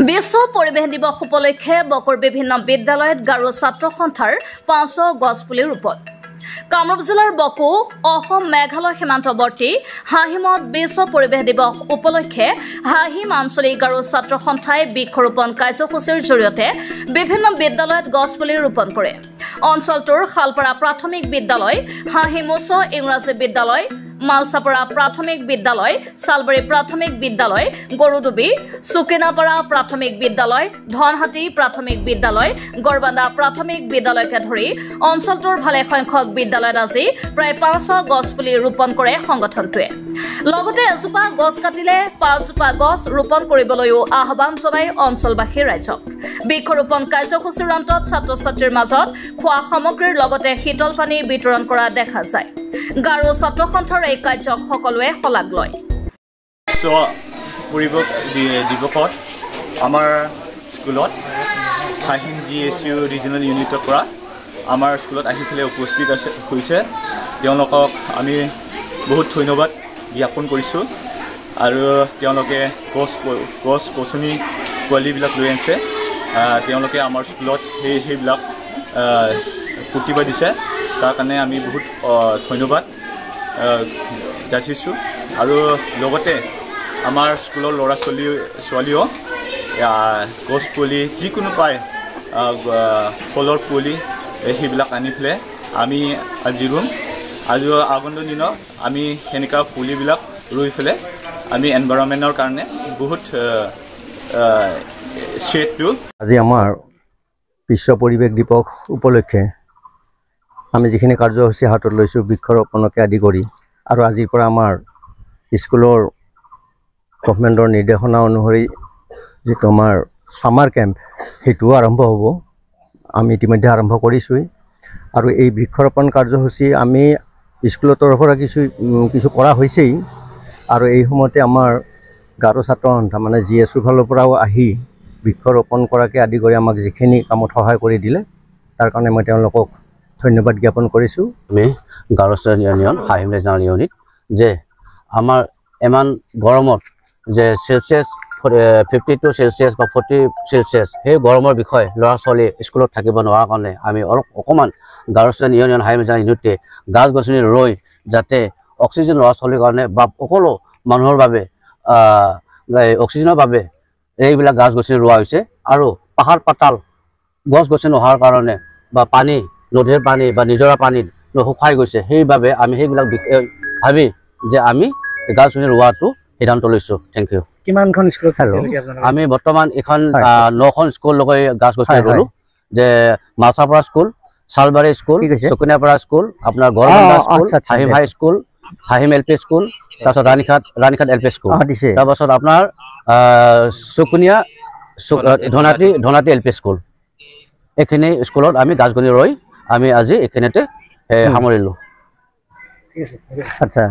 বিশ্ব পৰিৱেশ দিৱস উপলক্ষে বকৰ বিভিন্ন বিদ্যালয়ত গাৰো ছাত্ৰ সন্থাৰ ৫০০ গছপুলি ৰোপণ। কামৰূপ জিলাৰ বকো অসম মেঘালয় সীমান্তৱৰ্তী হাহিমত বিশ্ব পৰিৱেশ দিৱস উপলক্ষে হাহিম আঞ্চলিক গাৰো ছাত্ৰ সন্থাই বৃক্ষৰোপণ কাৰ্যসূচীৰ জৰিয়তে বিভিন্ন বিদ্যালয়ত গছপুলি ৰোপণ কৰে। অঞ্চলটোৰ শালপাৰা প্ৰাথমিক বিদ্যালয়, হাহিম উচ্চ ইংৰাজী বিদ্যালয়, মালচাপৰা প্ৰাথমিক বিদ্যালয়, চালবাৰী প্ৰাথমিক বিদ্যালয়, গৰুডুবি, সুকিনাপাৰা প্ৰাথমিক বিদ্যালয়, ধনহাটী প্ৰাথমিক বিদ্যালয়, গড়বান্দা প্ৰাথমিক বিদ্যালয়কে ধৰি অঞ্চলটোৰ ভালে সংখ্যক বিদ্যালয়ত আজি প্ৰায় ৫০০ গছপুলি ৰোপণ কৰে সংগঠনটোৱে। লগতে এজোপা গছ কাটিলে ৫জোপা গছ ৰোপণ কৰিবলৈও আহ্বান জনায় অঞ্চলবাসীৰ ৰাইজক। বৃক্ষৰোপণ কাৰ্যসূচীৰ অন্তত ছাত্ৰ ছাত্ৰীৰ মাজত খোৱা সামগ্ৰীৰ লগতে শীতল পানী বিতৰণ কৰা দেখা যায়। গাৰো ছাত্ৰ সন্থাৰ এই কাৰ্যক সকলোৱে শলাগ লয়। পৰিৱেশ দিৱসত আমাৰ স্কুলত হাহিম GSU ৰিজনেল ইউনিটৰ পৰা আমাৰ স্কুলত আহি পেলাই উপস্থিত হৈছে। তেওঁলোকক আমি বহুত ধন্যবাদ জ্ঞাপন কৰিছোঁ আৰু তেওঁলোকে গছ গছনি পোৱালিবিলাক লৈ আনিছে। তেওঁলোকে আমাৰ স্কুলত সেইবিলাক প্ৰতিভা দিছে, তাৰ কাৰণে আমি বহুত ধন্যবাদ যাচিছোঁ। আৰু লগতে আমাৰ স্কুলৰ ল'ৰা ছোৱালীও গছ পুলি যিকোনো পায় ফলৰ পুলি সেইবিলাক আনি পেলাই আমি আজি ৰুম। আজি আগন্তুক দিনত আমি সেনেকুৱা পুলিবিলাক ৰুই পেলাই আমি এনভাইৰনমেণ্টৰ কাৰণে বহুত শ্বেডটো। আজি আমাৰ বিশ্ব পৰিৱেশ দিৱস উপলক্ষে আমি যিখিনি কাৰ্যসূচী হাতত লৈছোঁ বৃক্ষৰোপণকে আদি কৰি, আৰু আজিৰ পৰা আমাৰ স্কুলৰ গভৰ্ণমেণ্টৰ নিৰ্দেশনা অনুসৰি যিটো আমাৰ ছামাৰ কেম্প সেইটোও আৰম্ভ হ'ব। আমি ইতিমধ্যে আৰম্ভ কৰিছোঁই। আৰু এই বৃক্ষৰোপণ কাৰ্যসূচী আমি স্কুলৰ তৰফৰ পৰা কিছু কৰা হৈছেই। আৰু এই সময়তে আমাৰ গাৰো ছাত্ৰ সন্থা মানে GSUৰ ফালৰ পৰাও আহি বৃক্ষৰোপণ কৰাকে আদি কৰি আমাক যিখিনি কামত সহায় কৰি দিলে তাৰ কাৰণে মই তেওঁলোকক ধন্যবাদ জ্ঞাপন কৰিছোঁ। আমি Garo union Hahim regional unit যে আমাৰ ইমান গৰমত যে চেলচিয়াছ 52 চেলচিয়াছ বা 40 চেলচিয়াছ সেই গৰমৰ বিষয়ে ল'ৰা ছোৱালী স্কুলত থাকিব নোৱাৰাৰ কাৰণে আমি অকণমান গাৰো ইউনিয়ন হাহিম ৰিজনেল ইউনিটে গাছ গছনি ৰুই যাতে অক্সিজেন ল'ৰা ছোৱালীৰ কাৰণে বা সকলো মানুহৰ বাবে অক্সিজেনৰ বাবে এইবিলাক গাছ গছনি ৰোৱা হৈছে। আৰু পাহাৰ পাতাল গছ গছনি নোহোৱাৰ কাৰণে বা পানী নদীৰ পানী বা নিজৰা পানীত শুকাই গৈছে, সেইবাবে আমি সেইবিলাক ভাবি যে আমি গাছ গছনি ৰোৱাটো সিদ্ধান্ত লৈছোঁ। Thank you. কিমানখন স্কুল? আমি বৰ্তমান এখন 9খন স্কুললৈ গাছ গছনি ৰুলোঁ। যে Malchapara school, Chalbari school, Sukinapara school, আপোনাৰ Garbanda school, Hahim high school, Hahim LP school, তাৰপিছত ৰাণীখাট LP স্কুল, তাৰপাছত আপোনাৰ সুকুনিয়া ধনাটি LP স্কুল। এইখিনি স্কুলত আমি গাছ গছনি ৰুই আমি আজি এইখিনিতে সামৰিলোঁ। আচ্ছা।